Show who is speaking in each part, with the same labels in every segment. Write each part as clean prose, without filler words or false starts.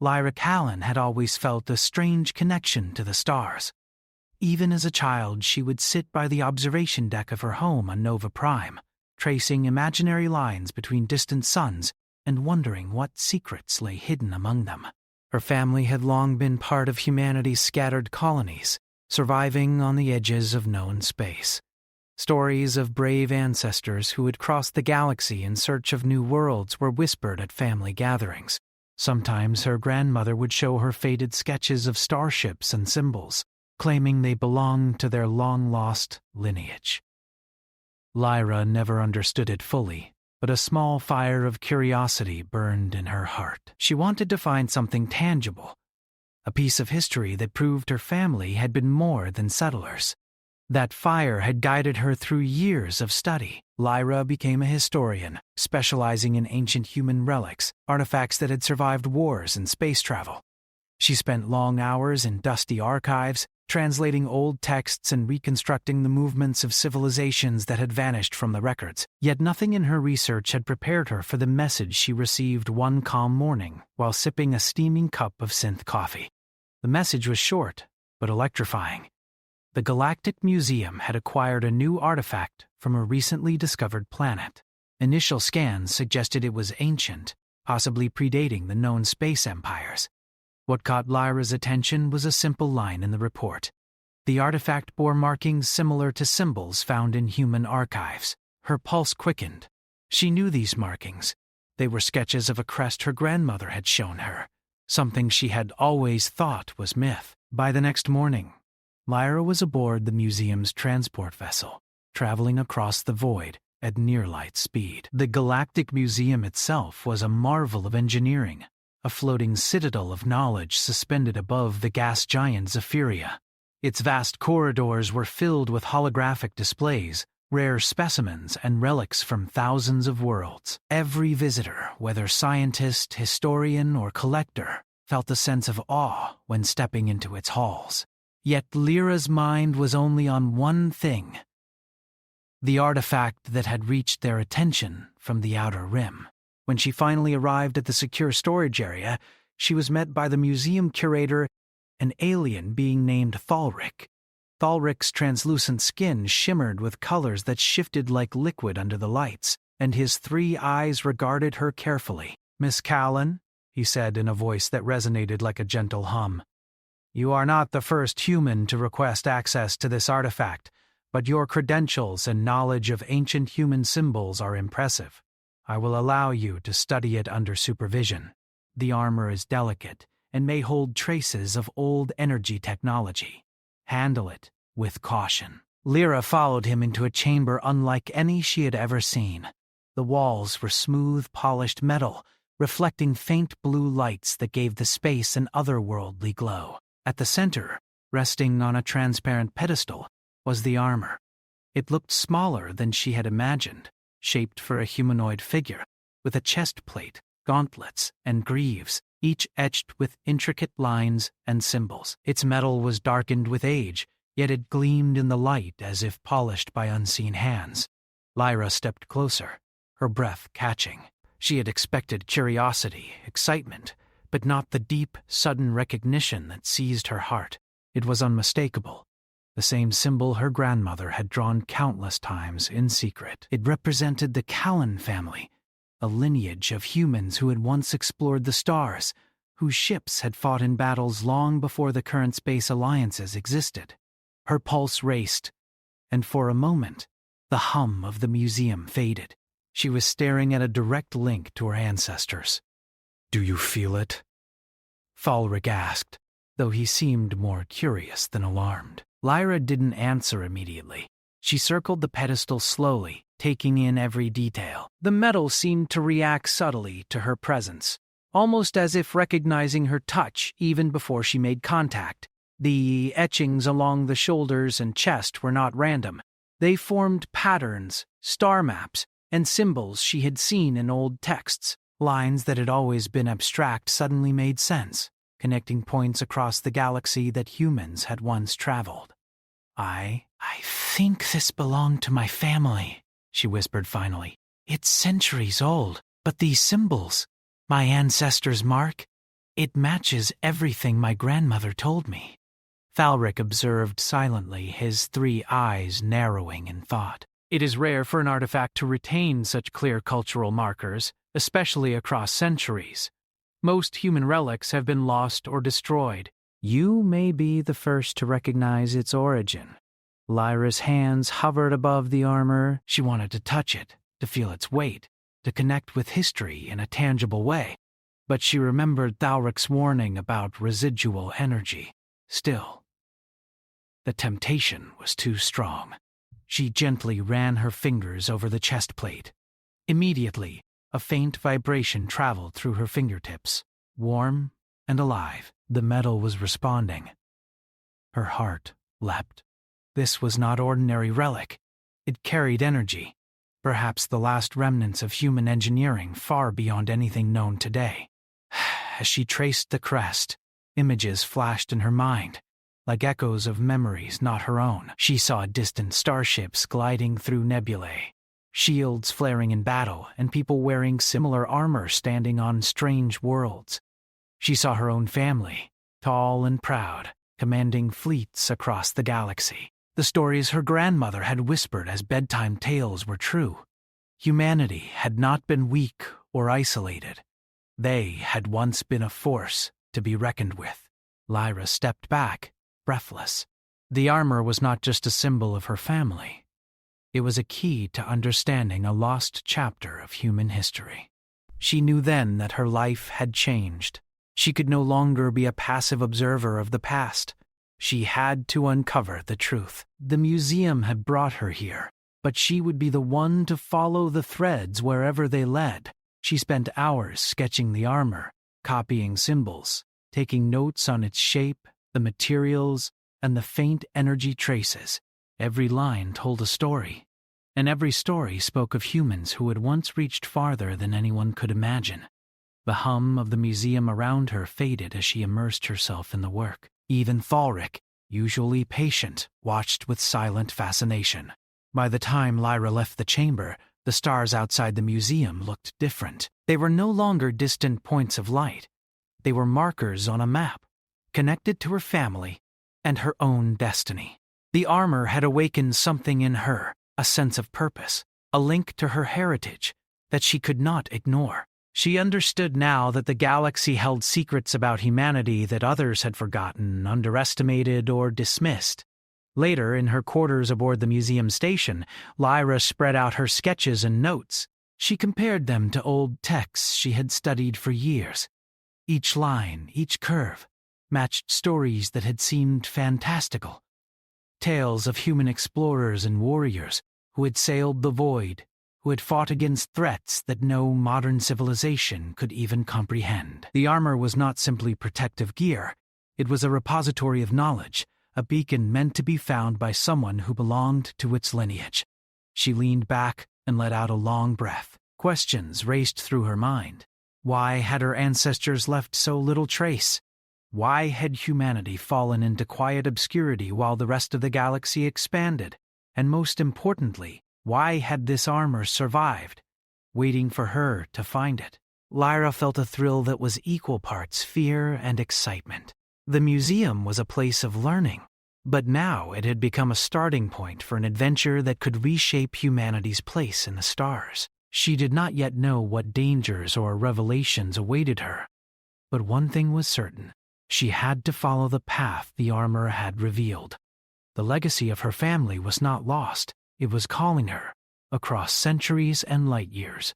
Speaker 1: Lyra Callan had always felt a strange connection to the stars. Even as a child, she would sit by the observation deck of her home on Nova Prime, tracing imaginary lines between distant suns and wondering what secrets lay hidden among them. Her family had long been part of humanity's scattered colonies, surviving on the edges of known space. Stories of brave ancestors who had crossed the galaxy in search of new worlds were whispered at family gatherings. Sometimes her grandmother would show her faded sketches of starships and symbols, claiming they belonged to their long-lost lineage. Lyra never understood it fully, but a small fire of curiosity burned in her heart. She wanted to find something tangible, a piece of history that proved her family had been more than settlers. That fire had guided her through years of study. Lyra became a historian, specializing in ancient human relics, artifacts that had survived wars and space travel. She spent long hours in dusty archives, translating old texts and reconstructing the movements of civilizations that had vanished from the records. Yet nothing in her research had prepared her for the message she received one calm morning while sipping a steaming cup of synth coffee. The message was short, but electrifying. The Galactic Museum had acquired a new artifact from a recently discovered planet. Initial scans suggested it was ancient, possibly predating the known space empires. What caught Lyra's attention was a simple line in the report. The artifact bore markings similar to symbols found in human archives. Her pulse quickened. She knew these markings. They were sketches of a crest her grandmother had shown her, something she had always thought was myth. By the next morning, Lyra was aboard the museum's transport vessel, traveling across the void at near-light speed. The Galactic Museum itself was a marvel of engineering, a floating citadel of knowledge suspended above the gas giant Zephyria. Its vast corridors were filled with holographic displays, rare specimens, and relics from thousands of worlds. Every visitor, whether scientist, historian, or collector, felt a sense of awe when stepping into its halls. Yet Lyra's mind was only on one thing: the artifact that had reached their attention from the outer rim. When she finally arrived at the secure storage area, she was met by the museum curator, an alien being named Thalric. Thalric's translucent skin shimmered with colors that shifted like liquid under the lights, and his 3 eyes regarded her carefully. "Miss Callan," he said in a voice that resonated like a gentle hum, "you are not the first human to request access to this artifact, but your credentials and knowledge of ancient human symbols are impressive. I will allow you to study it under supervision. The armor is delicate and may hold traces of old energy technology. Handle it with caution." Lyra followed him into a chamber unlike any she had ever seen. The walls were smooth, polished metal, reflecting faint blue lights that gave the space an otherworldly glow. At the center, resting on a transparent pedestal, was the armor. It looked smaller than she had imagined, shaped for a humanoid figure, with a chest plate, gauntlets, and greaves, each etched with intricate lines and symbols. Its metal was darkened with age, yet it gleamed in the light as if polished by unseen hands. Lyra stepped closer, her breath catching. She had expected curiosity, excitement, but not the deep, sudden recognition that seized her heart. It was unmistakable. The same symbol her grandmother had drawn countless times in secret. It represented the Callan family, a lineage of humans who had once explored the stars, whose ships had fought in battles long before the current space alliances existed. Her pulse raced, and for a moment, the hum of the museum faded. She was staring at a direct link to her ancestors. "Do you feel it?" Thalric asked, though he seemed more curious than alarmed. Lyra didn't answer immediately. She circled the pedestal slowly, taking in every detail. The metal seemed to react subtly to her presence, almost as if recognizing her touch even before she made contact. The etchings along the shoulders and chest were not random. They formed patterns, star maps, and symbols she had seen in old texts. Lines that had always been abstract suddenly made sense, connecting points across the galaxy that humans had once traveled. I think this belonged to my family," she whispered finally. "It's centuries old, but these symbols, my ancestors' mark, It matches everything my grandmother told me. Thalric observed silently, his 3 eyes narrowing in thought. It is rare for an artifact to retain such clear cultural markers, especially across centuries. Most human relics have been lost or destroyed. You may be the first to recognize its origin. Lyra's hands hovered above the armor. She wanted to touch it, to feel its weight, to connect with history in a tangible way. But she remembered Thalric's warning about residual energy. Still, the temptation was too strong. She gently ran her fingers over the chest plate. Immediately, a faint vibration traveled through her fingertips. Warm and alive, the metal was responding. Her heart leapt. This was not ordinary relic. It carried energy, perhaps the last remnants of human engineering far beyond anything known today. As she traced the crest, images flashed in her mind, like echoes of memories not her own. She saw distant starships gliding through nebulae, shields flaring in battle, and people wearing similar armor standing on strange worlds. She saw her own family, tall and proud, commanding fleets across the galaxy. The stories her grandmother had whispered as bedtime tales were true. Humanity had not been weak or isolated. They had once been a force to be reckoned with. Lyra stepped back, breathless. The armor was not just a symbol of her family. It was a key to understanding a lost chapter of human history. She knew then that her life had changed. She could no longer be a passive observer of the past. She had to uncover the truth. The museum had brought her here, but she would be the one to follow the threads wherever they led. She spent hours sketching the armor, copying symbols, taking notes on its shape, the materials, and the faint energy traces. Every line told a story, and every story spoke of humans who had once reached farther than anyone could imagine. The hum of the museum around her faded as she immersed herself in the work. Even Thalric, usually patient, watched with silent fascination. By the time Lyra left the chamber, the stars outside the museum looked different. They were no longer distant points of light. They were markers on a map, connected to her family and her own destiny. The armor had awakened something in her, a sense of purpose, a link to her heritage that she could not ignore. She understood now that the galaxy held secrets about humanity that others had forgotten, underestimated, or dismissed. Later, in her quarters aboard the museum station, Lyra spread out her sketches and notes. She compared them to old texts she had studied for years. Each line, each curve, matched stories that had seemed fantastical. Tales of human explorers and warriors who had sailed the void, who had fought against threats that no modern civilization could even comprehend. The armor was not simply protective gear. It was a repository of knowledge, a beacon meant to be found by someone who belonged to its lineage. She leaned back and let out a long breath. Questions raced through her mind. Why had her ancestors left so little trace? Why had humanity fallen into quiet obscurity while the rest of the galaxy expanded? And most importantly, why had this armor survived, waiting for her to find it? Lyra felt a thrill that was equal parts fear and excitement. The museum was a place of learning, but now it had become a starting point for an adventure that could reshape humanity's place in the stars. She did not yet know what dangers or revelations awaited her, but one thing was certain. She had to follow the path the armor had revealed. The legacy of her family was not lost. It was calling her, across centuries and light years,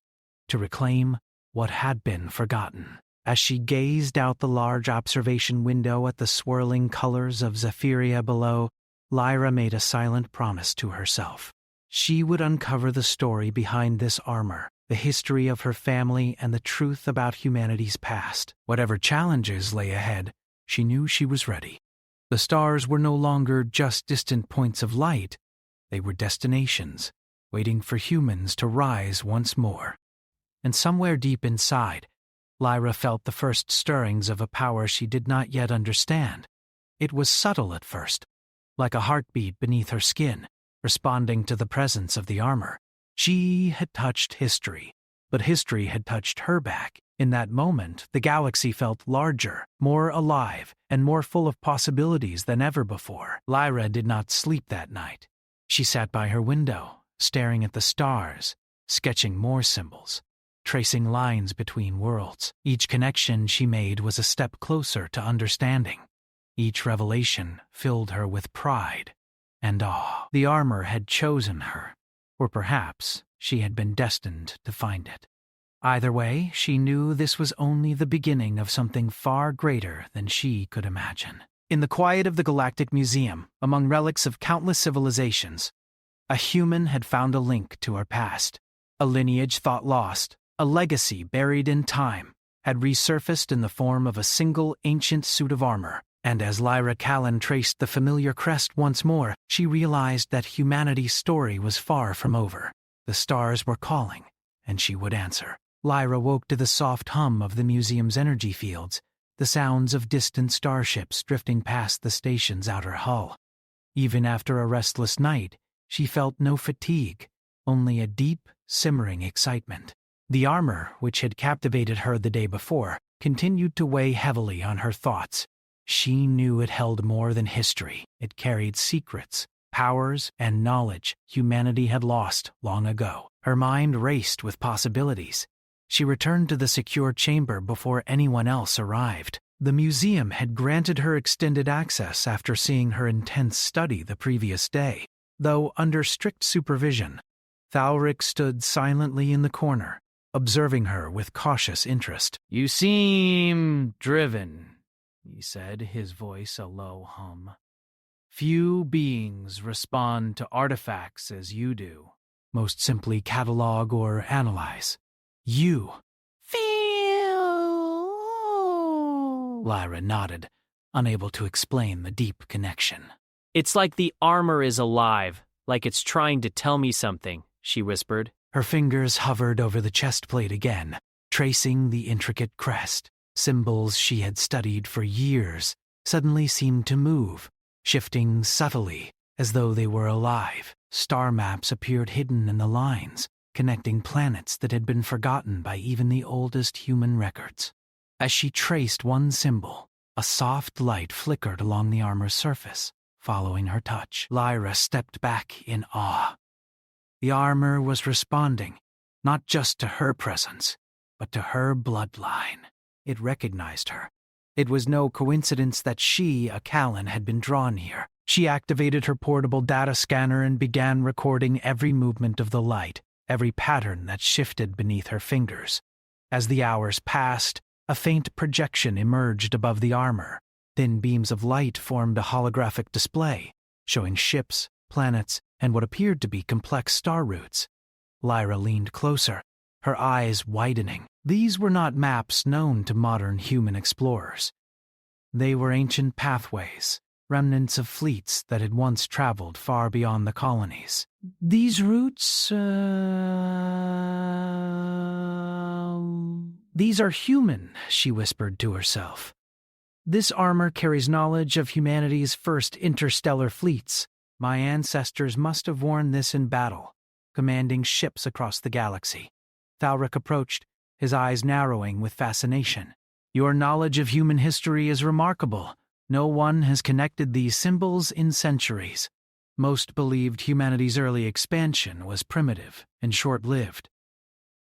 Speaker 1: to reclaim what had been forgotten. As she gazed out the large observation window at the swirling colors of Zephyria below, Lyra made a silent promise to herself. She would uncover the story behind this armor, the history of her family, and the truth about humanity's past. Whatever challenges lay ahead, she knew she was ready. The stars were no longer just distant points of light. They were destinations, waiting for humans to rise once more. And somewhere deep inside, Lyra felt the first stirrings of a power she did not yet understand. It was subtle at first, like a heartbeat beneath her skin, responding to the presence of the armor. She had touched history, but history had touched her back. In that moment, the galaxy felt larger, more alive, and more full of possibilities than ever before. Lyra did not sleep that night. She sat by her window, staring at the stars, sketching more symbols, tracing lines between worlds. Each connection she made was a step closer to understanding. Each revelation filled her with pride and awe. The armor had chosen her, or perhaps she had been destined to find it. Either way, she knew this was only the beginning of something far greater than she could imagine. In the quiet of the Galactic Museum, among relics of countless civilizations, a human had found a link to her past. A lineage thought lost, a legacy buried in time, had resurfaced in the form of a single ancient suit of armor. And as Lyra Callan traced the familiar crest once more, she realized that humanity's story was far from over. The stars were calling, and she would answer. Lyra woke to the soft hum of the museum's energy fields, the sounds of distant starships drifting past the station's outer hull. Even after a restless night, she felt no fatigue, only a deep, simmering excitement. The armor, which had captivated her the day before, continued to weigh heavily on her thoughts. She knew it held more than history. It carried secrets, powers, and knowledge humanity had lost long ago. Her mind raced with possibilities. She returned to the secure chamber before anyone else arrived. The museum had granted her extended access after seeing her intense study the previous day. Though under strict supervision, Thalric stood silently in the corner, observing her with cautious interest. "You seem driven," he said, his voice a low hum. "Few beings respond to artifacts as you do. Most simply catalog or analyze. You." "Feel." Lyra nodded, unable to explain the deep connection.
Speaker 2: "It's like the armor is alive, like it's trying to tell me something," she whispered.
Speaker 1: Her fingers hovered over the chest plate again, tracing the intricate crest. Symbols she had studied for years suddenly seemed to move, shifting subtly, as though they were alive. Star maps appeared hidden in the lines, connecting planets that had been forgotten by even the oldest human records. As she traced one symbol, a soft light flickered along the armor's surface, following her touch. Lyra stepped back in awe. The armor was responding, not just to her presence, but to her bloodline. It recognized her. It was no coincidence that she, a Callan, had been drawn here. She activated her portable data scanner and began recording every movement of the light, every pattern that shifted beneath her fingers. As the hours passed, a faint projection emerged above the armor. Thin beams of light formed a holographic display, showing ships, planets, and what appeared to be complex star routes. Lyra leaned closer, her eyes widening. These were not maps known to modern human explorers. They were ancient pathways, remnants of fleets that had once traveled far beyond the colonies. "These routes, these are human," she whispered to herself. "This armor carries knowledge of humanity's first interstellar fleets. My ancestors must have worn this in battle, commanding ships across the galaxy." Thalric approached, his eyes narrowing with fascination. "Your knowledge of human history is remarkable. No one has connected these symbols in centuries. Most believed humanity's early expansion was primitive and short-lived.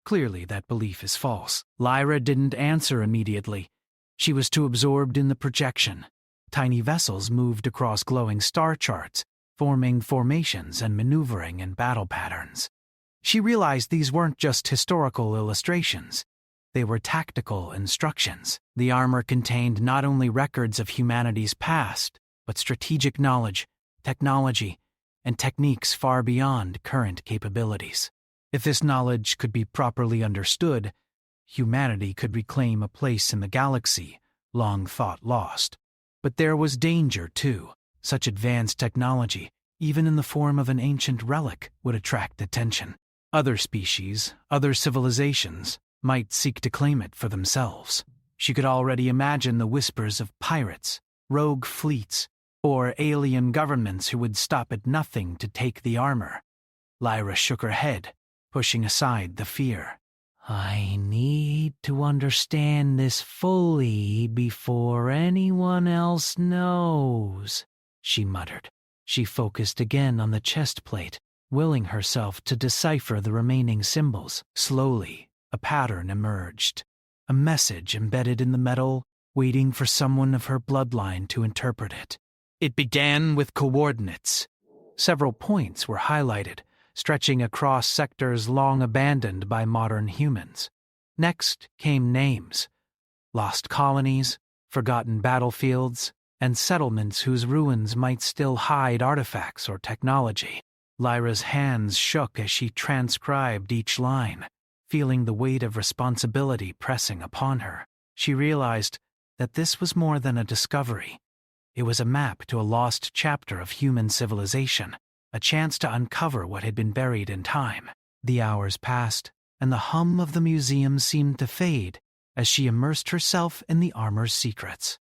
Speaker 1: Clearly that belief is false." Lyra didn't answer immediately. She was too absorbed in the projection. Tiny vessels moved across glowing star charts, forming formations and maneuvering in battle patterns. She realized these weren't just historical illustrations. They were tactical instructions. The armor contained not only records of humanity's past, but strategic knowledge, technology, and techniques far beyond current capabilities. If this knowledge could be properly understood, humanity could reclaim a place in the galaxy long thought lost. But there was danger, too. Such advanced technology, even in the form of an ancient relic, would attract attention. Other species, other civilizations, might seek to claim it for themselves. She could already imagine the whispers of pirates, rogue fleets, or alien governments who would stop at nothing to take the armor. Lyra shook her head, pushing aside the fear. I need to understand this fully before anyone else knows, she muttered. She focused again on the chest plate, willing herself to decipher the remaining symbols. Slowly, a pattern emerged. A message embedded in the metal, waiting for someone of her bloodline to interpret it. It began with coordinates. Several points were highlighted, stretching across sectors long abandoned by modern humans. Next came names: lost colonies, forgotten battlefields, and settlements whose ruins might still hide artifacts or technology. Lyra's hands shook as she transcribed each line, feeling the weight of responsibility pressing upon her. She realized that this was more than a discovery. It was a map to a lost chapter of human civilization, a chance to uncover what had been buried in time. The hours passed, and the hum of the museum seemed to fade as she immersed herself in the armor's secrets.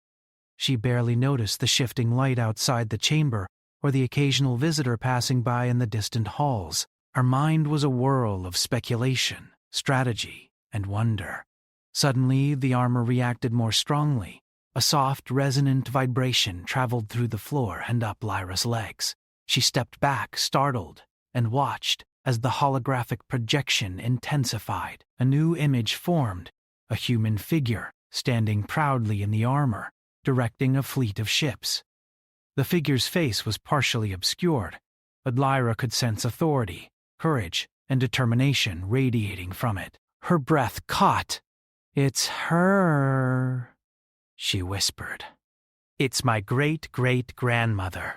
Speaker 1: She barely noticed the shifting light outside the chamber or the occasional visitor passing by in the distant halls. Her mind was a whirl of speculation, strategy, and wonder. Suddenly, the armor reacted more strongly. A soft, resonant vibration traveled through the floor and up Lyra's legs. She stepped back, startled, and watched as the holographic projection intensified. A new image formed, a human figure standing proudly in the armor, directing a fleet of ships. The figure's face was partially obscured, but Lyra could sense authority, courage, and determination radiating from it. Her breath caught. "It's her," she whispered. "It's my great-great-grandmother."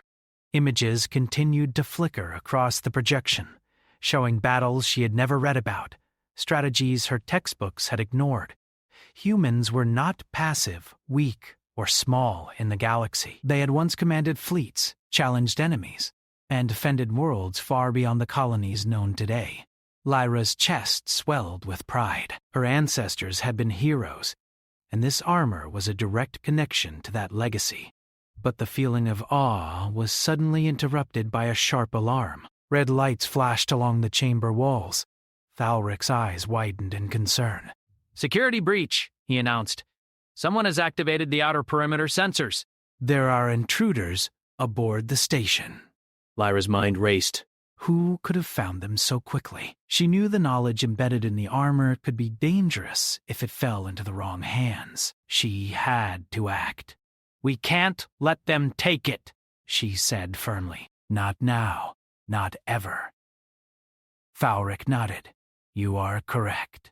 Speaker 1: Images continued to flicker across the projection, showing battles she had never read about, strategies her textbooks had ignored. Humans were not passive, weak, or small in the galaxy. They had once commanded fleets, challenged enemies, and defended worlds far beyond the colonies known today. Lyra's chest swelled with pride. Her ancestors had been heroes, and this armor was a direct connection to that legacy. But the feeling of awe was suddenly interrupted by a sharp alarm. Red lights flashed along the chamber walls. Thalric's eyes widened in concern.
Speaker 2: "Security breach," he announced. "Someone has activated the outer perimeter sensors."
Speaker 1: "There are intruders aboard the station."
Speaker 2: Lyra's mind raced.
Speaker 1: Who could have found them so quickly? She knew the knowledge embedded in the armor could be dangerous if it fell into the wrong hands. She had to act. "We can't let them take it," she said firmly. "Not now. Not ever." Thalric nodded. "You are correct."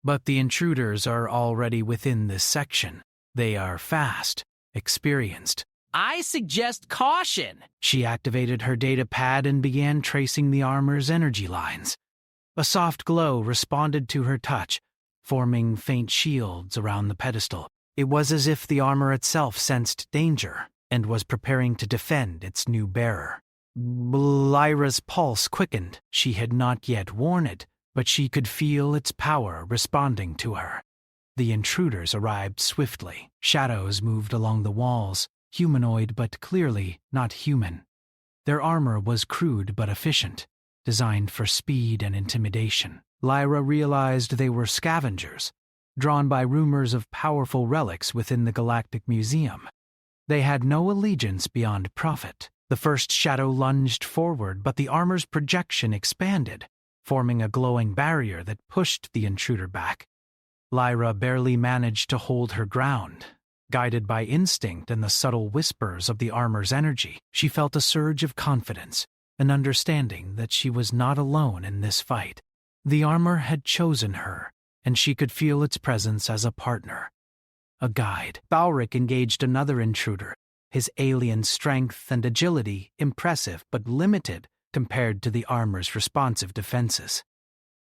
Speaker 1: "But the intruders are already within this section. They are fast, experienced."
Speaker 2: "I suggest caution."
Speaker 1: She activated her data pad and began tracing the armor's energy lines. A soft glow responded to her touch, forming faint shields around the pedestal. It was as if the armor itself sensed danger and was preparing to defend its new bearer. Lyra's pulse quickened. She had not yet worn it, but she could feel its power responding to her. The intruders arrived swiftly. Shadows moved along the walls, humanoid but clearly not human. Their armor was crude but efficient, designed for speed and intimidation. Lyra realized they were scavengers, drawn by rumors of powerful relics within the Galactic Museum. They had no allegiance beyond profit. The first shadow lunged forward, but the armor's projection expanded, forming a glowing barrier that pushed the intruder back. Lyra barely managed to hold her ground. Guided by instinct and the subtle whispers of the armor's energy, she felt a surge of confidence, an understanding that she was not alone in this fight. The armor had chosen her, and she could feel its presence as a partner, a guide. Thalric engaged another intruder, his alien strength and agility impressive but limited compared to the armor's responsive defenses.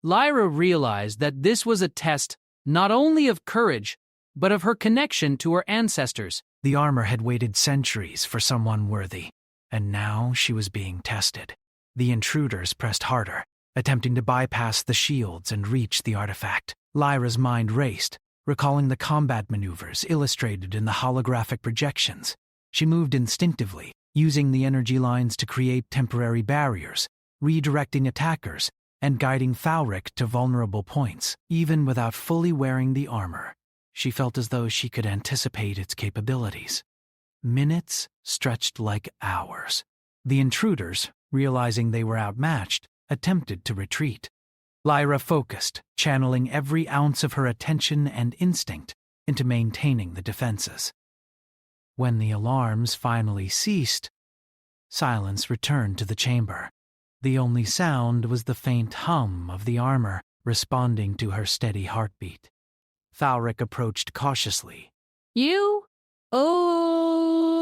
Speaker 2: Lyra realized that this was a test not only of courage, but of her connection to her ancestors.
Speaker 1: The armor had waited centuries for someone worthy, and now she was being tested. The intruders pressed harder, attempting to bypass the shields and reach the artifact. Lyra's mind raced, recalling the combat maneuvers illustrated in the holographic projections. She moved instinctively, using the energy lines to create temporary barriers, redirecting attackers, and guiding Thalric to vulnerable points. Even without fully wearing the armor, she felt as though she could anticipate its capabilities. Minutes stretched like hours. The intruders, realizing they were outmatched, attempted to retreat. Lyra focused, channeling every ounce of her attention and instinct into maintaining the defenses. When the alarms finally ceased, silence returned to the chamber. The only sound was the faint hum of the armor responding to her steady heartbeat. Thalric approached cautiously.
Speaker 2: You? Oh.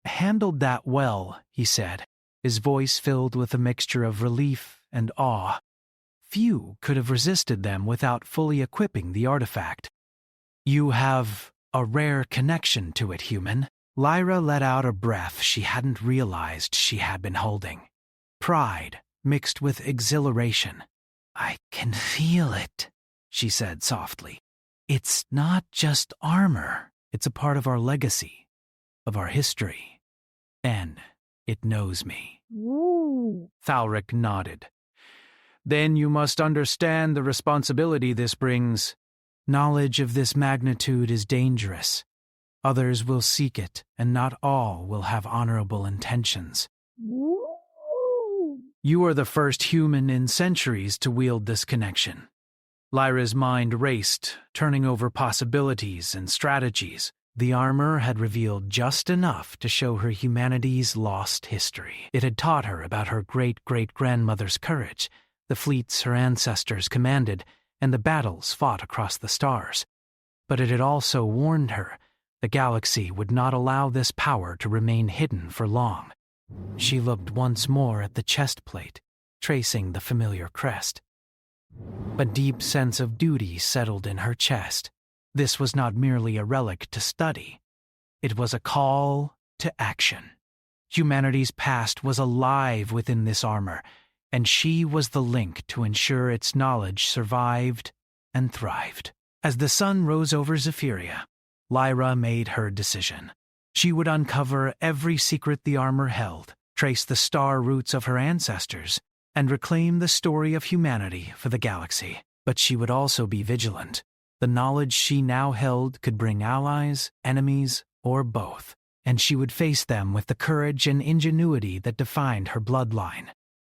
Speaker 1: "Handled that well," he said, his voice filled with a mixture of relief and awe. Few could have resisted them without fully equipping the artifact. "You have a rare connection to it, human." Lyra let out a breath she hadn't realized she had been holding. Pride mixed with exhilaration. "I can feel it," she said softly. "It's not just armor. It's a part of our legacy, of our history. And it knows me."
Speaker 2: Ooh.
Speaker 1: Thalric nodded. "Then you must understand the responsibility this brings. Knowledge of this magnitude is dangerous. Others will seek it, and not all will have honorable intentions.
Speaker 2: Ooh.
Speaker 1: You are the first human in centuries to wield this connection." Lyra's mind raced, turning over possibilities and strategies. The armor had revealed just enough to show her humanity's lost history. It had taught her about her great-great-grandmother's courage, the fleets her ancestors commanded, and the battles fought across the stars. But it had also warned her the galaxy would not allow this power to remain hidden for long. She looked once more at the chest plate, tracing the familiar crest. A deep sense of duty settled in her chest. This was not merely a relic to study. It was a call to action. Humanity's past was alive within this armor, and she was the link to ensure its knowledge survived and thrived. As the sun rose over Zephyria, Lyra made her decision. She would uncover every secret the armor held, trace the star roots of her ancestors, and reclaim the story of humanity for the galaxy. But she would also be vigilant. The knowledge she now held could bring allies, enemies, or both, and she would face them with the courage and ingenuity that defined her bloodline.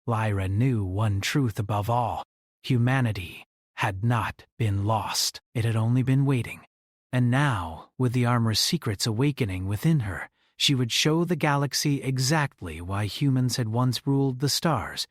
Speaker 1: Lyra knew one truth above all: humanity had not been lost. It had only been waiting. And now, with the armor's secrets awakening within her, she would show the galaxy exactly why humans had once ruled the stars,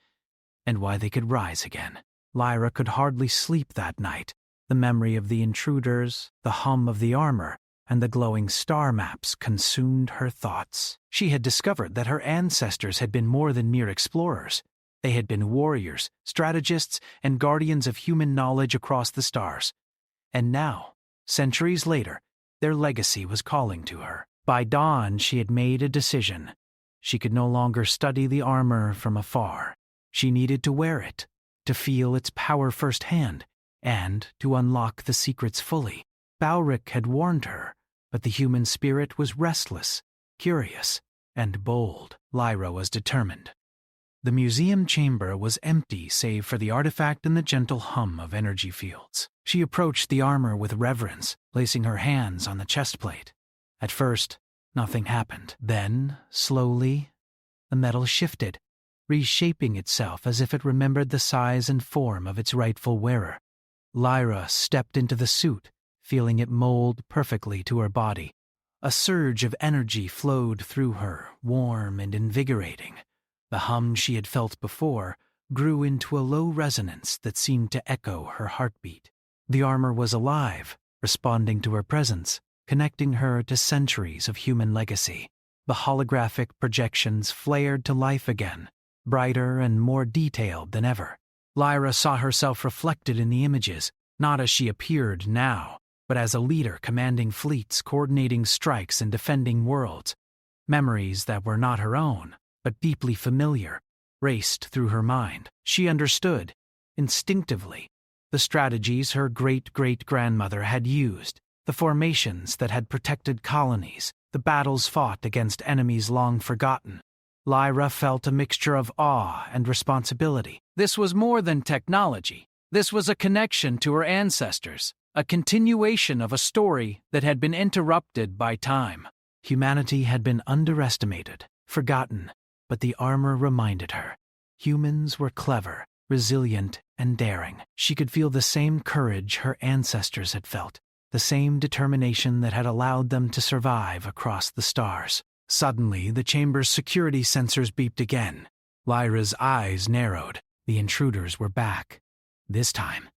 Speaker 1: and why they could rise again. Lyra could hardly sleep that night. The memory of the intruders, the hum of the armor, and the glowing star maps consumed her thoughts. She had discovered that her ancestors had been more than mere explorers. They had been warriors, strategists, and guardians of human knowledge across the stars. And now, centuries later, their legacy was calling to her. By dawn, she had made a decision. She could no longer study the armor from afar. She needed to wear it, to feel its power firsthand, and to unlock the secrets fully. Balric had warned her, but the human spirit was restless, curious, and bold. Lyra was determined. The museum chamber was empty save for the artifact and the gentle hum of energy fields. She approached the armor with reverence, placing her hands on the chest plate. At first, nothing happened. Then, slowly, the metal shifted, reshaping itself as if it remembered the size and form of its rightful wearer. Lyra stepped into the suit, feeling it mold perfectly to her body. A surge of energy flowed through her, warm and invigorating. The hum she had felt before grew into a low resonance that seemed to echo her heartbeat. The armor was alive, responding to her presence, connecting her to centuries of human legacy. The holographic projections flared to life again, brighter and more detailed than ever. Lyra saw herself reflected in the images, not as she appeared now, but as a leader commanding fleets, coordinating strikes, and defending worlds. Memories that were not her own, but deeply familiar, raced through her mind. She understood, instinctively, the strategies her great-great-grandmother had used, the formations that had protected colonies, the battles fought against enemies long forgotten. Lyra felt a mixture of awe and responsibility.
Speaker 2: This was more than technology. This was a connection to her ancestors, a continuation of a story that had been interrupted by time.
Speaker 1: Humanity had been underestimated, forgotten, but the armor reminded her. Humans were clever, resilient, and daring. She could feel the same courage her ancestors had felt, the same determination that had allowed them to survive across the stars. Suddenly, the chamber's security sensors beeped again. Lyra's eyes narrowed. The intruders were back. This time,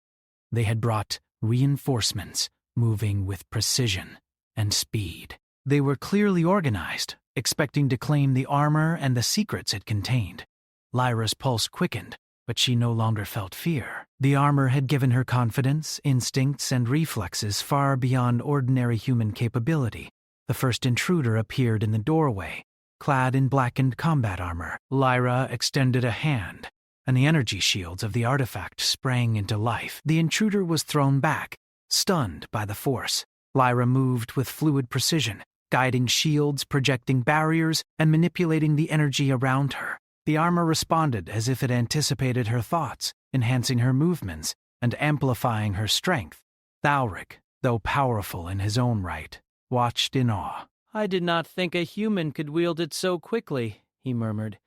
Speaker 1: they had brought reinforcements, moving with precision and speed. They were clearly organized, expecting to claim the armor and the secrets it contained. Lyra's pulse quickened, but she no longer felt fear. The armor had given her confidence, instincts, and reflexes far beyond ordinary human capability. The first intruder appeared in the doorway, clad in blackened combat armor. Lyra extended a hand, and the energy shields of the artifact sprang into life. The intruder was thrown back, stunned by the force. Lyra moved with fluid precision, guiding shields, projecting barriers, and manipulating the energy around her. The armor responded as if it anticipated her thoughts, enhancing her movements and amplifying her strength. Thalric, though powerful in his own right, watched in awe.
Speaker 2: "I did not think a human could wield it so quickly," he murmured.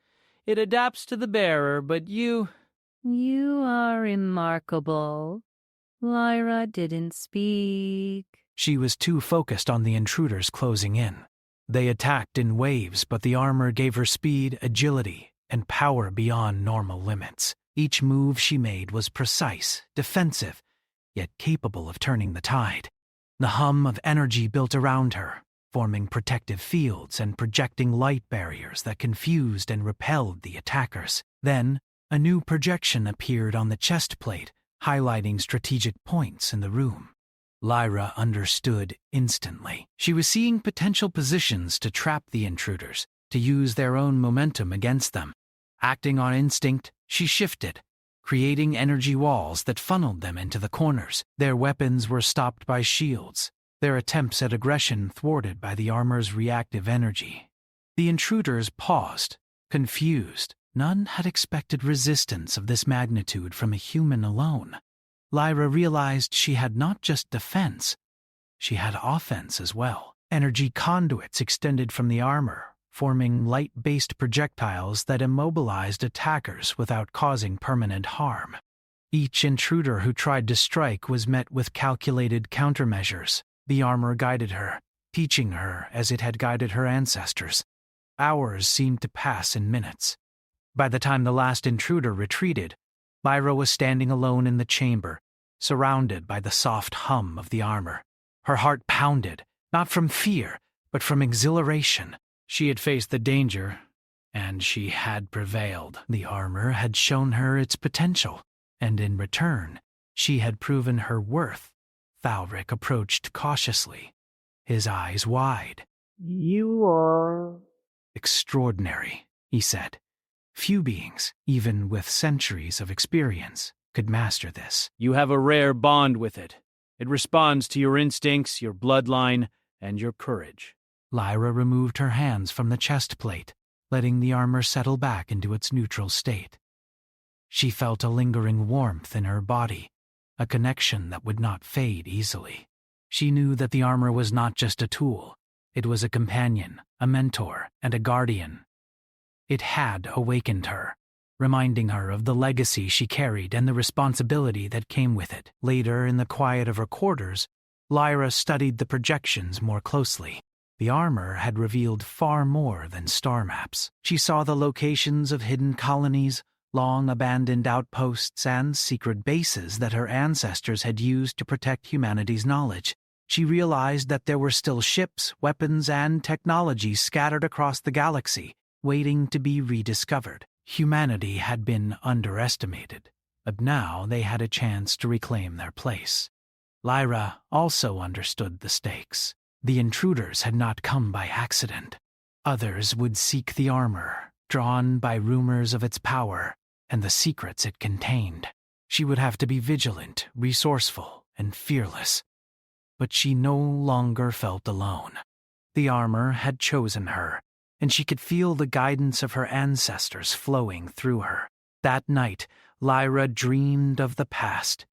Speaker 2: "It adapts to the bearer, but you—"
Speaker 3: "You are remarkable." Lyra didn't speak.
Speaker 1: She was too focused on the intruders closing in. They attacked in waves, but the armor gave her speed, agility, and power beyond normal limits. Each move she made was precise, defensive, yet capable of turning the tide. The hum of energy built around her, forming protective fields and projecting light barriers that confused and repelled the attackers. Then, a new projection appeared on the chest plate, highlighting strategic points in the room. Lyra understood instantly. She was seeing potential positions to trap the intruders, to use their own momentum against them. Acting on instinct, she shifted, creating energy walls that funneled them into the corners. Their weapons were stopped by shields, their attempts at aggression thwarted by the armor's reactive energy. The intruders paused, confused. None had expected resistance of this magnitude from a human alone. Lyra realized she had not just defense, she had offense as well. Energy conduits extended from the armor, forming light-based projectiles that immobilized attackers without causing permanent harm. Each intruder who tried to strike was met with calculated countermeasures. The armor guided her, teaching her as it had guided her ancestors. Hours seemed to pass in minutes. By the time the last intruder retreated, Lyra was standing alone in the chamber, surrounded by the soft hum of the armor. Her heart pounded, not from fear, but from exhilaration. She had faced the danger, and she had prevailed. The armor had shown her its potential, and in return, she had proven her worth. Thalric approached cautiously, his eyes wide.
Speaker 4: "You are
Speaker 1: extraordinary," he said. Few beings, even with centuries of experience, could master this.
Speaker 2: "You have a rare bond with it. It responds to your instincts, your bloodline, and your courage."
Speaker 1: Lyra removed her hands from the chest plate, letting the armor settle back into its neutral state. She felt a lingering warmth in her body, a connection that would not fade easily. She knew that the armor was not just a tool. It was a companion, a mentor, and a guardian. It had awakened her, reminding her of the legacy she carried and the responsibility that came with it. Later, in the quiet of her quarters, Lyra studied the projections more closely. The armor had revealed far more than star maps. She saw the locations of hidden colonies, long-abandoned outposts, and secret bases that her ancestors had used to protect humanity's knowledge. She realized that there were still ships, weapons, and technologies scattered across the galaxy, waiting to be rediscovered. Humanity had been underestimated, but now they had a chance to reclaim their place. Lyra also understood the stakes. The intruders had not come by accident. Others would seek the armor, drawn by rumors of its power and the secrets it contained. She would have to be vigilant, resourceful, and fearless. But she no longer felt alone. The armor had chosen her, and she could feel the guidance of her ancestors flowing through her. That night, Lyra dreamed of the past.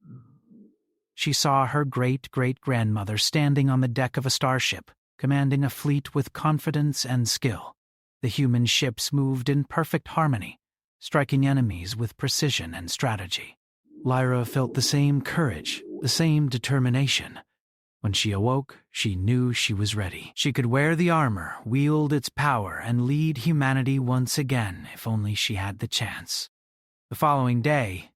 Speaker 1: She saw her great-great-grandmother standing on the deck of a starship, commanding a fleet with confidence and skill. The human ships moved in perfect harmony, striking enemies with precision and strategy. Lyra felt the same courage, the same determination. When she awoke, she knew she was ready. She could wear the armor, wield its power, and lead humanity once again if only she had the chance. The following day,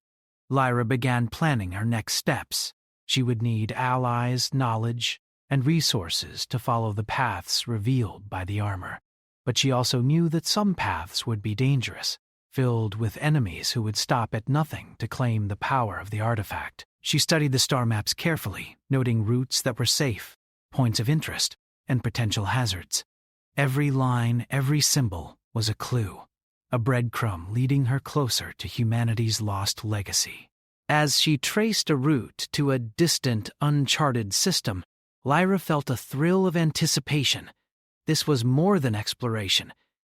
Speaker 1: Lyra began planning her next steps. She would need allies, knowledge, and resources to follow the paths revealed by the armor. But she also knew that some paths would be dangerous, filled with enemies who would stop at nothing to claim the power of the artifact. She studied the star maps carefully, noting routes that were safe, points of interest, and potential hazards. Every line, every symbol was a clue, a breadcrumb leading her closer to humanity's lost legacy. As she traced a route to a distant, uncharted system, Lyra felt a thrill of anticipation. This was more than exploration.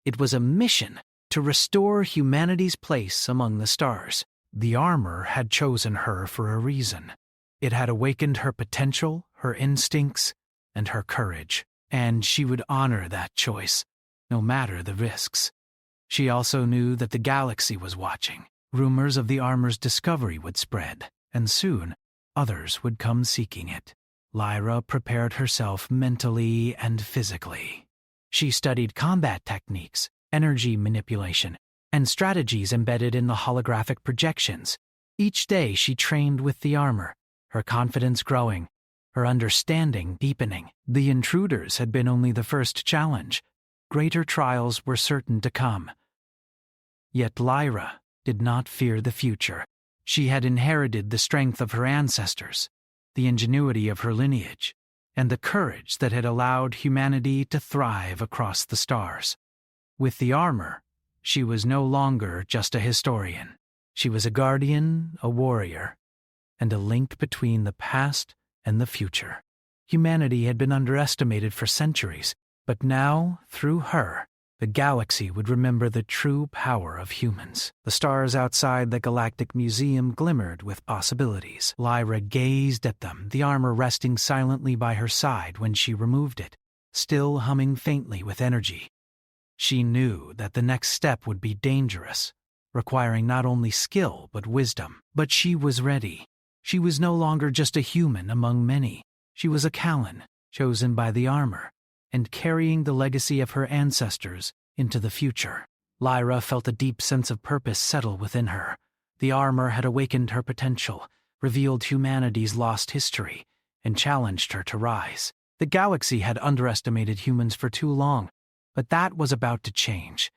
Speaker 1: It was a mission to restore humanity's place among the stars. The armor had chosen her for a reason. It had awakened her potential, her instincts, and her courage, and she would honor that choice, no matter the risks. She also knew that the galaxy was watching. Rumors of the armor's discovery would spread, and soon others would come seeking it. Lyra prepared herself mentally and physically. She studied combat techniques, energy manipulation, and strategies embedded in the holographic projections. Each day she trained with the armor, her confidence growing, her understanding deepening. The intruders had been only the first challenge. Greater trials were certain to come. Yet Lyra did not fear the future. She had inherited the strength of her ancestors, the ingenuity of her lineage, and the courage that had allowed humanity to thrive across the stars. With the armor, she was no longer just a historian. She was a guardian, a warrior, and a link between the past and the future. Humanity had been underestimated for centuries, but now, through her, the galaxy would remember the true power of humans. The stars outside the Galactic Museum glimmered with possibilities. Lyra gazed at them, the armor resting silently by her side when she removed it, still humming faintly with energy. She knew that the next step would be dangerous, requiring not only skill but wisdom. But she was ready. She was no longer just a human among many. She was a Callan, chosen by the armor, and carrying the legacy of her ancestors into the future. Lyra felt a deep sense of purpose settle within her. The armor had awakened her potential, revealed humanity's lost history, and challenged her to rise. The galaxy had underestimated humans for too long, but that was about to change.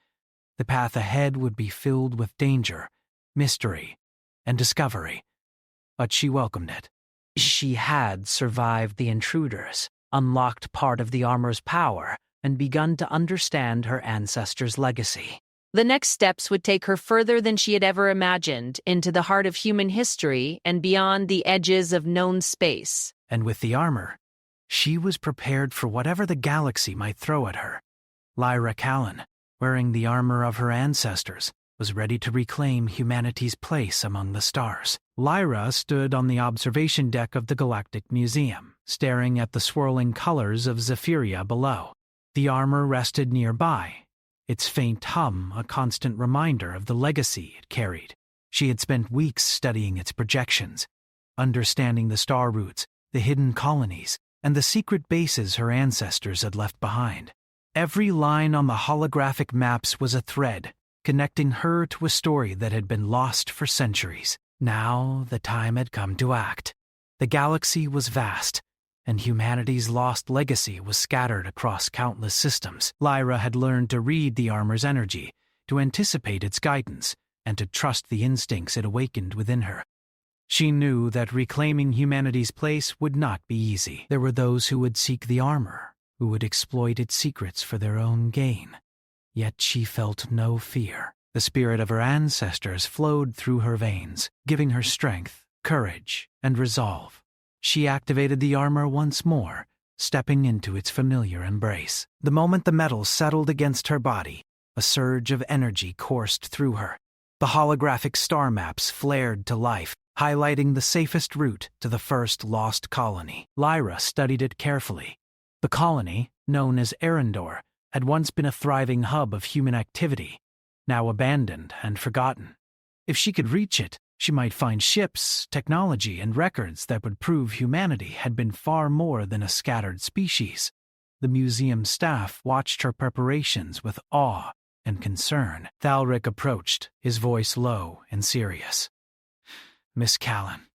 Speaker 1: The path ahead would be filled with danger, mystery, and discovery. But she welcomed it. She had survived the intruders, unlocked part of the armor's power, and begun to understand her ancestors' legacy.
Speaker 3: The next steps would take her further than she had ever imagined, into the heart of human history and beyond the edges of known space.
Speaker 1: And with the armor, she was prepared for whatever the galaxy might throw at her. Lyra Callan, wearing the armor of her ancestors, was ready to reclaim humanity's place among the stars. Lyra stood on the observation deck of the Galactic Museum, staring at the swirling colors of Zephyria below. The armor rested nearby, its faint hum a constant reminder of the legacy it carried. She had spent weeks studying its projections, understanding the star routes, the hidden colonies, and the secret bases her ancestors had left behind. Every line on the holographic maps was a thread, connecting her to a story that had been lost for centuries. Now the time had come to act. The galaxy was vast, and humanity's lost legacy was scattered across countless systems. Lyra had learned to read the armor's energy, to anticipate its guidance, and to trust the instincts it awakened within her. She knew that reclaiming humanity's place would not be easy. There were those who would seek the armor, who would exploit its secrets for their own gain. Yet she felt no fear. The spirit of her ancestors flowed through her veins, giving her strength, courage, and resolve. She activated the armor once more, stepping into its familiar embrace. The moment the metal settled against her body, a surge of energy coursed through her. The holographic star maps flared to life, highlighting the safest route to the first lost colony. Lyra studied it carefully. The colony, known as Arendor, had once been a thriving hub of human activity, now abandoned and forgotten. If she could reach it, she might find ships, technology, and records that would prove humanity had been far more than a scattered species. The museum staff watched her preparations with awe and concern. Thalric approached, his voice low and serious. "Miss Callan,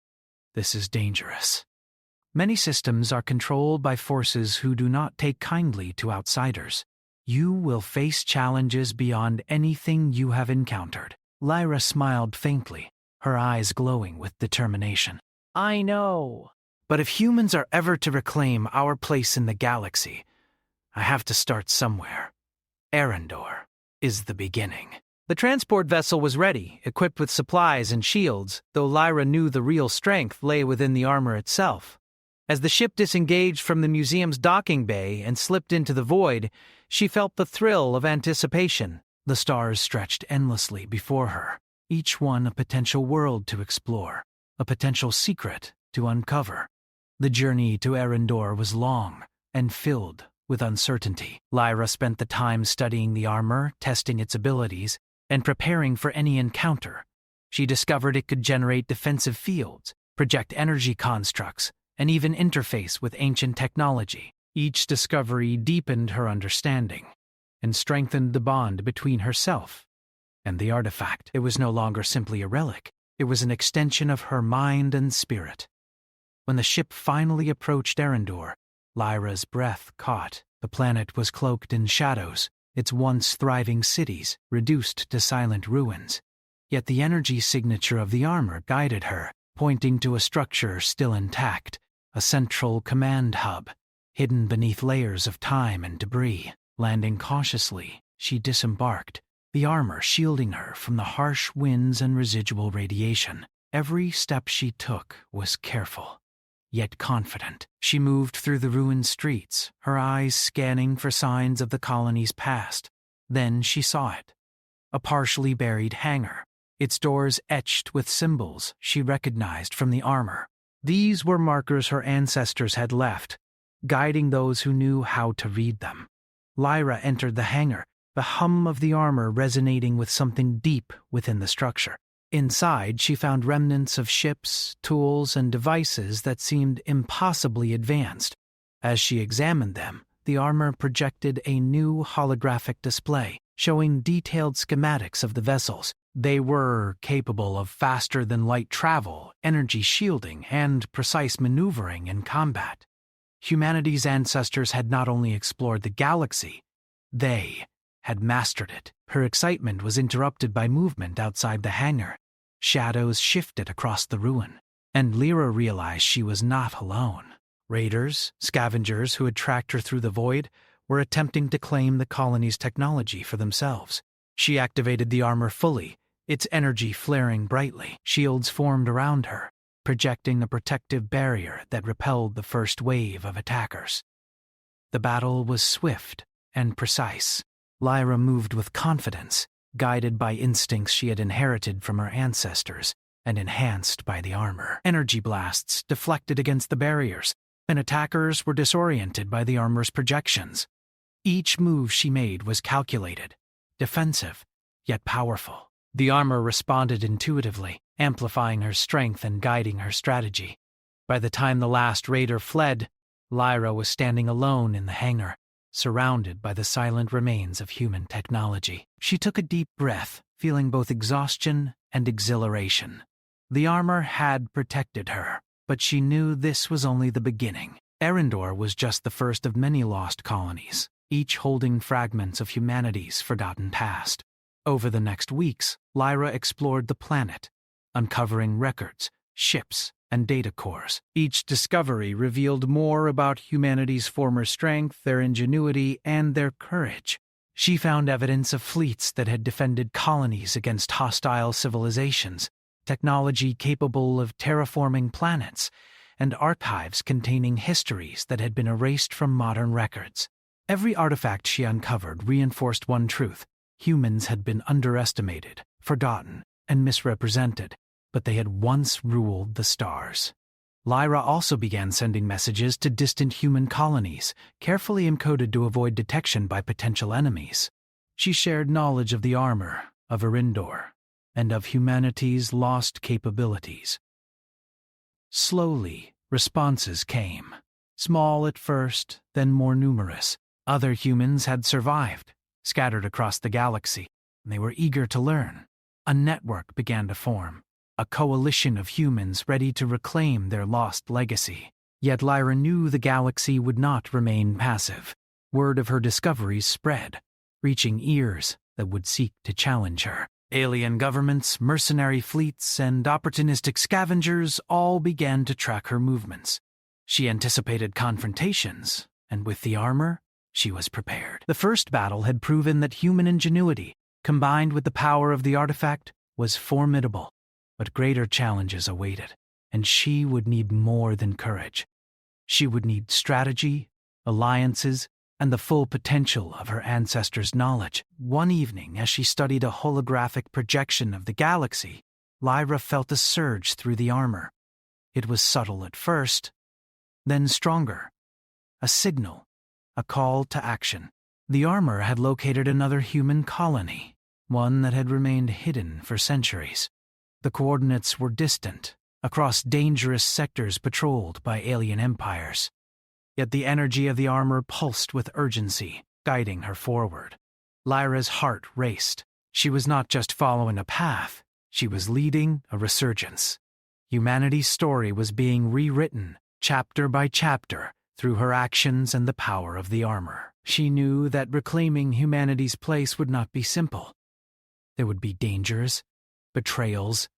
Speaker 1: this is dangerous. Many systems are controlled by forces who do not take kindly to outsiders. You will face challenges beyond anything you have encountered." Lyra smiled faintly, her eyes glowing with determination.
Speaker 2: I know.
Speaker 1: "But if humans are ever to reclaim our place in the galaxy, I have to start somewhere. Arendor is the beginning."
Speaker 2: The transport vessel was ready, equipped with supplies and shields, though Lyra knew the real strength lay within the armor itself. As the ship disengaged from the museum's docking bay and slipped into the void, she felt the thrill of anticipation.
Speaker 1: The stars stretched endlessly before her, each one a potential world to explore, a potential secret to uncover. The journey to Arendor was long and filled with uncertainty. Lyra spent the time studying the armor, testing its abilities, and preparing for any encounter. She discovered it could generate defensive fields, project energy constructs, and even interface with ancient technology. Each discovery deepened her understanding and strengthened the bond between herself and the artifact. It was no longer simply a relic. It was an extension of her mind and spirit. When the ship finally approached Arendor, Lyra's breath caught. The planet was cloaked in shadows, its once thriving cities reduced to silent ruins. Yet the energy signature of the armor guided her, pointing to a structure still intact, a central command hub, hidden beneath layers of time and debris. Landing cautiously, she disembarked, the armor shielding her from the harsh winds and residual radiation. Every step she took was careful, yet confident. She moved through the ruined streets, her eyes scanning for signs of the colony's past. Then she saw it, a partially buried hangar, its doors etched with symbols she recognized from the armor. These were markers her ancestors had left, guiding those who knew how to read them. Lyra entered the hangar, the hum of the armor resonating with something deep within the structure. Inside, she found remnants of ships, tools, and devices that seemed impossibly advanced. As she examined them, the armor projected a new holographic display, showing detailed schematics of the vessels. They were capable of faster-than-light travel, energy shielding, and precise maneuvering in combat. Humanity's ancestors had not only explored the galaxy, they had mastered it. Her excitement was interrupted by movement outside the hangar. Shadows shifted across the ruin, and Lyra realized she was not alone. Raiders, scavengers who had tracked her through the void, were attempting to claim the colony's technology for themselves. She activated the armor fully, its energy flaring brightly. Shields formed around her, projecting a protective barrier that repelled the first wave of attackers. The battle was swift and precise. Lyra moved with confidence, guided by instincts she had inherited from her ancestors and enhanced by the armor. Energy blasts deflected against the barriers, and attackers were disoriented by the armor's projections. Each move she made was calculated, defensive, yet powerful. The armor responded intuitively, amplifying her strength and guiding her strategy. By the time the last raider fled, Lyra was standing alone in the hangar, surrounded by the silent remains of human technology. She took a deep breath, feeling both exhaustion and exhilaration. The armor had protected her, but she knew this was only the beginning. Arendor was just the first of many lost colonies, each holding fragments of humanity's forgotten past. Over the next weeks, Lyra explored the planet, uncovering records, ships, and data cores. Each discovery revealed more about humanity's former strength, their ingenuity, and their courage. She found evidence of fleets that had defended colonies against hostile civilizations, technology capable of terraforming planets, and archives containing histories that had been erased from modern records. Every artifact she uncovered reinforced one truth: humans had been underestimated, forgotten, and misrepresented, but they had once ruled the stars. Lyra also began sending messages to distant human colonies, carefully encoded to avoid detection by potential enemies. She shared knowledge of the armor, of Erindor, and of humanity's lost capabilities. Slowly, responses came. Small at first, then more numerous. Other humans had survived, scattered across the galaxy, and they were eager to learn. A network began to form, a coalition of humans ready to reclaim their lost legacy. Yet Lyra knew the galaxy would not remain passive. Word of her discoveries spread, reaching ears that would seek to challenge her. Alien governments, mercenary fleets, and opportunistic scavengers all began to track her movements. She anticipated confrontations, and with the armor, she was prepared. The first battle had proven that human ingenuity, combined with the power of the artifact, was formidable. But greater challenges awaited, and she would need more than courage. She would need strategy, alliances, and the full potential of her ancestors' knowledge. One evening, as she studied a holographic projection of the galaxy, Lyra felt a surge through the armor. It was subtle at first, then stronger. A signal, a call to action. The armor had located another human colony, one that had remained hidden for centuries. The coordinates were distant, across dangerous sectors patrolled by alien empires. Yet the energy of the armor pulsed with urgency, guiding her forward. Lyra's heart raced. She was not just following a path, she was leading a resurgence. Humanity's story was being rewritten, chapter by chapter, through her actions and the power of the armor. She knew that reclaiming humanity's place would not be simple. There would be dangers, betrayals,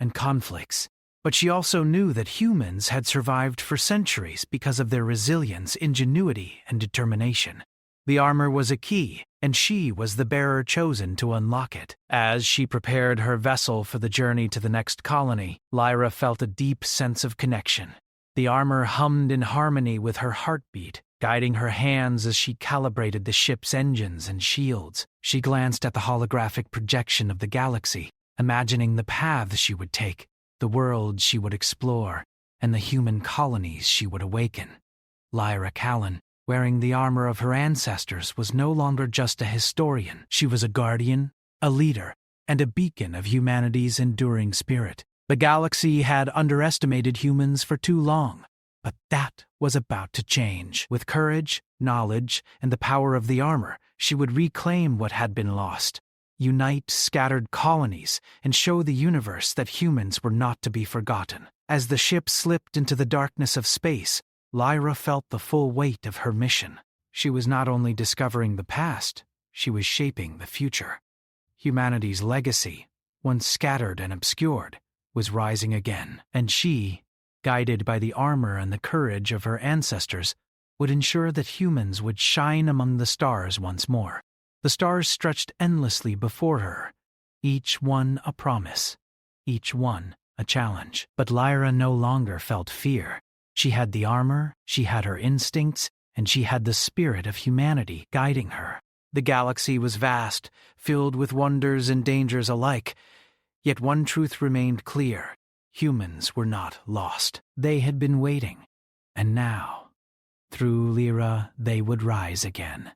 Speaker 1: and conflicts. But she also knew that humans had survived for centuries because of their resilience, ingenuity, and determination. The armor was a key, and she was the bearer chosen to unlock it. As she prepared her vessel for the journey to the next colony, Lyra felt a deep sense of connection. The armor hummed in harmony with her heartbeat, guiding her hands as she calibrated the ship's engines and shields. She glanced at the holographic projection of the galaxy, imagining the paths she would take, the worlds she would explore, and the human colonies she would awaken. Lyra Callan, wearing the armor of her ancestors, was no longer just a historian. She was a guardian, a leader, and a beacon of humanity's enduring spirit. The galaxy had underestimated humans for too long, but that was about to change. With courage, knowledge, and the power of the armor, she would reclaim what had been lost, unite scattered colonies, and show the universe that humans were not to be forgotten. As the ship slipped into the darkness of space, Lyra felt the full weight of her mission. She was not only discovering the past, she was shaping the future. Humanity's legacy, once scattered and obscured, was rising again, and she, guided by the armor and the courage of her ancestors, would ensure that humans would shine among the stars once more. The stars stretched endlessly before her, each one a promise, each one a challenge. But Lyra no longer felt fear. She had the armor, she had her instincts, and she had the spirit of humanity guiding her. The galaxy was vast, filled with wonders and dangers alike. Yet one truth remained clear: humans were not lost. They had been waiting, and now, through Lyra, they would rise again.